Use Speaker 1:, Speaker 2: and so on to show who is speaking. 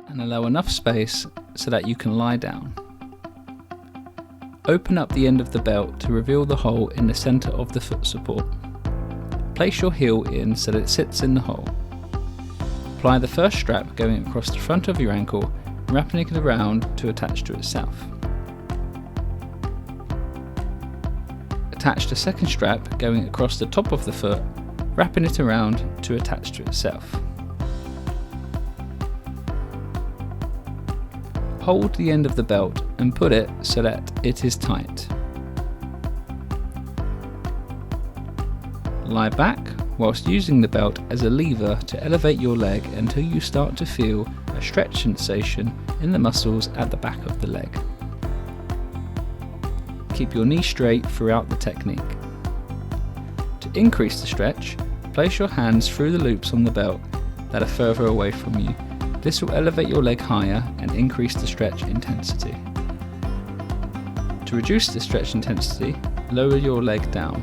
Speaker 1: and allow enough space so that you can lie down. Open up the end of the belt to reveal the hole in the centre of the foot support. Place your heel in so that it sits in the hole. Apply the first strap going across the front of your ankle, wrapping it around to attach to itself. Attach the second strap going across the top of the foot, wrapping it around to attach to itself. Hold the end of the belt and put it so that it is tight. Lie back whilst using the belt as a lever to elevate your leg until you start to feel a stretch sensation in the muscles at the back of the leg. Keep your knee straight throughout the technique. To increase the stretch, place your hands through the loops on the belt that are further away from you. This will elevate your leg higher and increase the stretch intensity. To reduce the stretch intensity, lower your leg down.